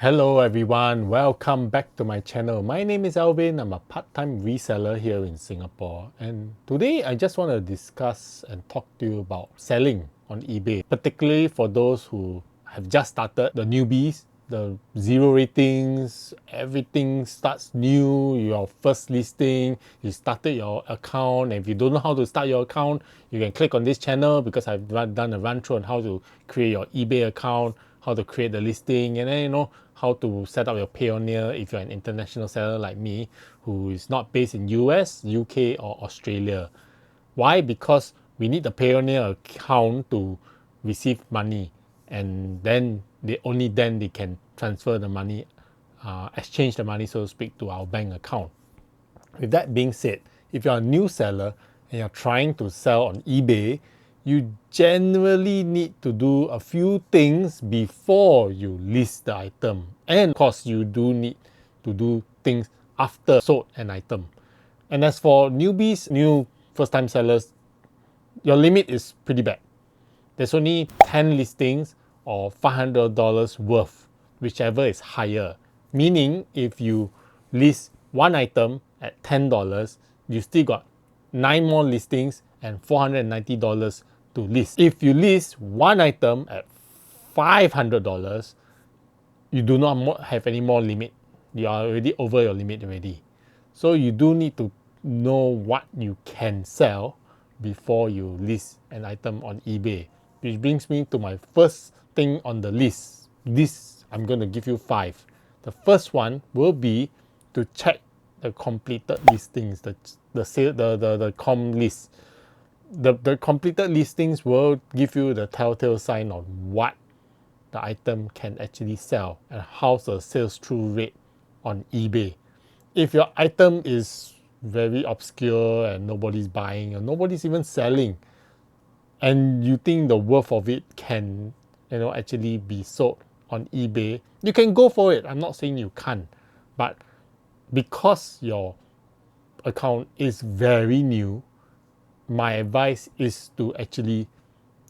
Hello everyone, welcome back to my channel. My name is Alvin. I'm a part-time reseller here in Singapore, and today I just want to discuss and talk to you about selling on eBay, particularly for those who have just started, the newbies, the zero ratings, everything starts new, your first listing, you started your account, and if you don't know how to start your account, you can click on this channel because I've done a run through on how to create your eBay account, how to create the listing, and then how to set up your Payoneer if you're an international seller like me who is not based in US, UK or Australia. Why? Because we need the Payoneer account to receive money, and then only then they can transfer the money, exchange the money, so to speak, to our bank account. With that being said, if you're a new seller and you're trying to sell on eBay, you generally need to do a few things before you list the item. And of course, you do need to do things after sold an item. And as for newbies, new first-time sellers, your limit is pretty bad. There's only 10 listings or $500 worth, whichever is higher. Meaning, if you list one item at $10, you still got 9 more listings and $490 to list. If you list one item at $500, you do not have any more limit. You are already over your limit already. So you do need to know what you can sell before you list an item on eBay. Which brings me to my first thing on the list. This, I'm going to give you 5. The first one will be to check the completed listings, the com list. The completed listings will give you the telltale sign on what the item can actually sell and how's the sales through rate on eBay. If your item is very obscure and nobody's buying or nobody's even selling, and you think the worth of it can actually be sold on eBay, you can go for it. I'm not saying you can't, but because your account is very new, my advice is to actually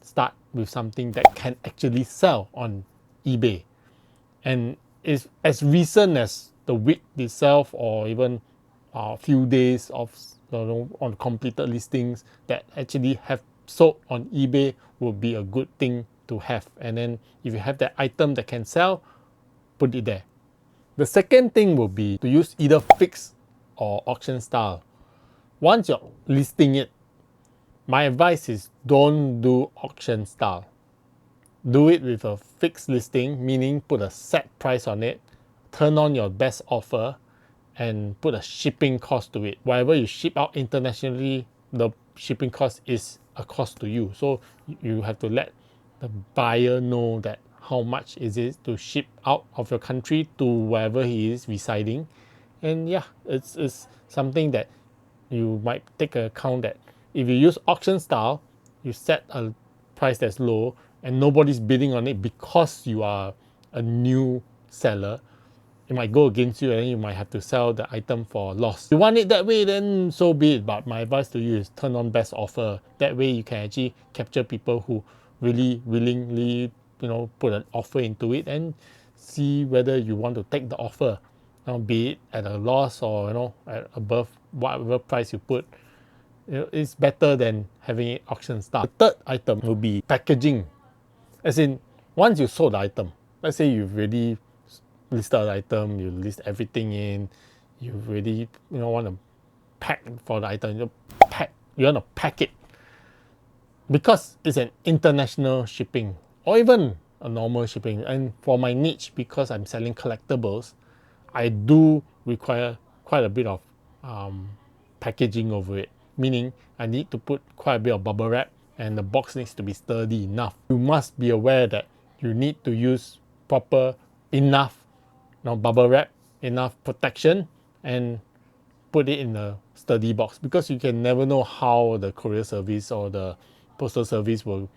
start with something that can actually sell on eBay. And is as recent as the week itself or even a few days of on completed listings that actually have sold on eBay would be a good thing to have. And then if you have that item that can sell, put it there. The second thing will be to use either fixed or auction style. Once you're listing it, my advice is don't do auction style. Do it with a fixed listing, meaning put a set price on it, turn on your best offer, and put a shipping cost to it. Whatever you ship out internationally, the shipping cost is a cost to you. So you have to let the buyer know that how much is it to ship out of your country to wherever he is residing. And yeah, it's something that you might take account that if you use auction style, you set a price that's low and nobody's bidding on it because you are a new seller, it might go against you and then you might have to sell the item for loss. If you want it that way, then so be it. But my advice to you is turn on best offer. That way you can actually capture people who really willingly put an offer into it and see whether you want to take the offer, be it at a loss or at above whatever price you put. It's better than having it auction style. The third item will be packaging. As in, once you sold the item, let's say you've already listed the item, you list everything in, you really want to pack for the item, you want to pack it. Because it's an international shipping or even a normal shipping, and for my niche, because I'm selling collectibles, I do require quite a bit of packaging over it. Meaning I need to put quite a bit of bubble wrap and the box needs to be sturdy enough. You must be aware that you need to use proper enough bubble wrap, enough protection, and put it in a sturdy box, because you can never know how the courier service or the postal service will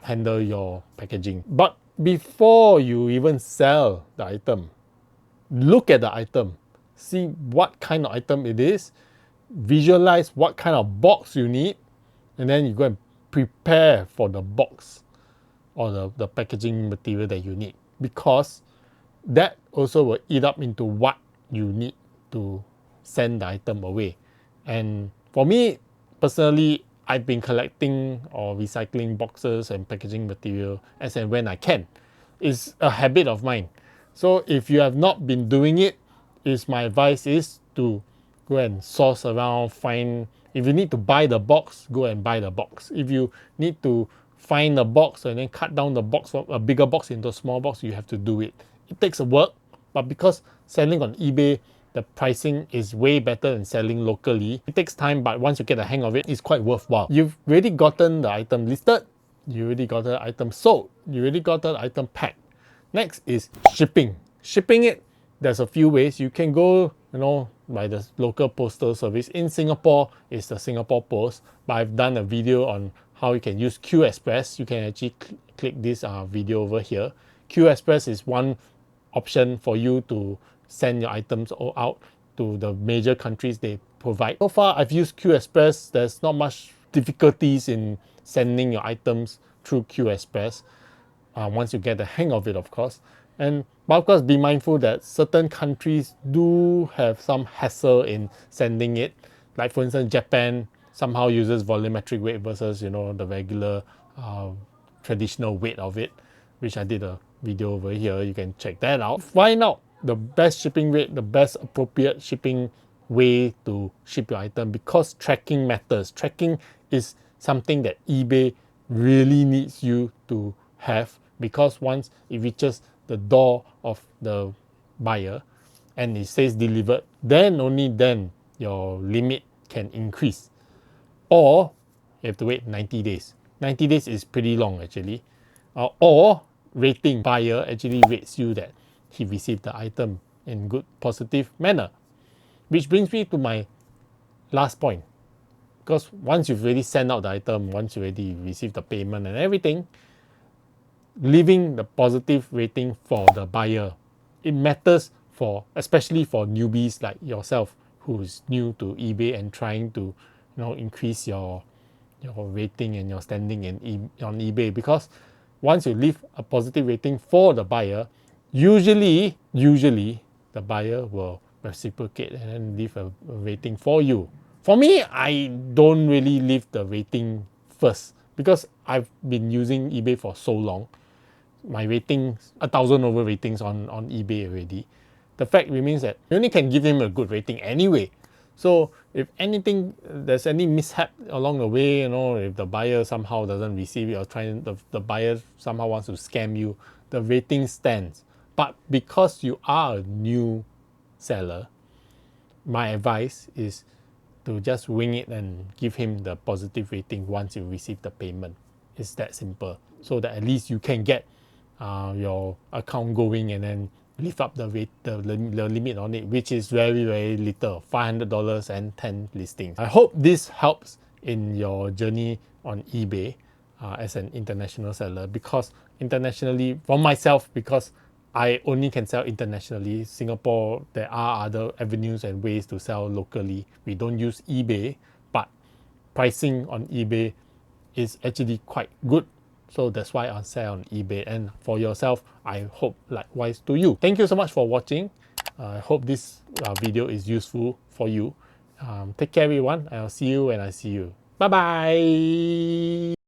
handle your packaging. But before you even sell the item, look at the item, see what kind of item it is, visualize what kind of box you need, and then you go and prepare for the box or the packaging material that you need, because that also will eat up into what you need to send the item away. And for me personally, I've been collecting or recycling boxes and packaging material as and when I can. It's a habit of mine. So if you have not been doing it, my advice is to go and source around, find. If you need to buy the box, go and buy the box. If you need to find a box and then cut down the box from a bigger box into a small box, you have to do it. It takes work, but because selling on eBay, the pricing is way better than selling locally. It takes time, but once you get the hang of it, it's quite worthwhile. You've already gotten the item listed, you already got the item sold, you already got the item packed. Next is shipping. Shipping it, there's a few ways. You can go, by the local postal service. In Singapore, it's the Singapore Post, but I've done a video on how you can use Q Express. You can actually click this video over here. Q Express is one option for you to send your items out to the major countries they provide. So far, I've used Q Express. There's not much difficulties in sending your items through Q Express. Once you get the hang of it, of course. But of course, be mindful that certain countries do have some hassle in sending it. Like for instance, Japan somehow uses volumetric weight versus the regular traditional weight of it, which I did a video over here. You can check that out. Find out the best shipping rate, the best appropriate shipping way to ship your item, because tracking matters. Tracking is something that eBay really needs you to have, because once it reaches the door of the buyer and it says delivered, then only then your limit can increase, or you have to wait 90 days. 90 days is pretty long actually. Or rating, buyer actually rates you that he received the item in good positive manner. Which brings me to my last point, because once you've already sent out the item, once you already received the payment and everything, leaving the positive rating for the buyer, it matters, for especially for newbies like yourself who's new to eBay and trying to increase your rating and your standing on eBay. Because once you leave a positive rating for the buyer, usually the buyer will reciprocate and then leave a rating for you. For me, I don't really leave the rating first, because I've been using eBay for so long. My ratings, 1,000 over ratings on eBay already. The fact remains that you only can give him a good rating anyway. So if anything, there's any mishap along the way, if the buyer somehow doesn't receive it, or the buyer somehow wants to scam you, the rating stands. But because you are a new seller, my advice is to just wing it and give him the positive rating once you receive the payment. It's that simple. So that at least you can get your account going and then lift up the limit on it, which is very, very little, $500 and 10 listings. I hope this helps in your journey on eBay as an international seller, because internationally, for myself, because I only can sell internationally. Singapore, there are other avenues and ways to sell locally. We don't use eBay, but pricing on eBay is actually quite good. So that's why I sell on eBay. And for yourself, I hope likewise to you. Thank you so much for watching. I hope this video is useful for you. Take care everyone. I'll see you when I see you. Bye bye.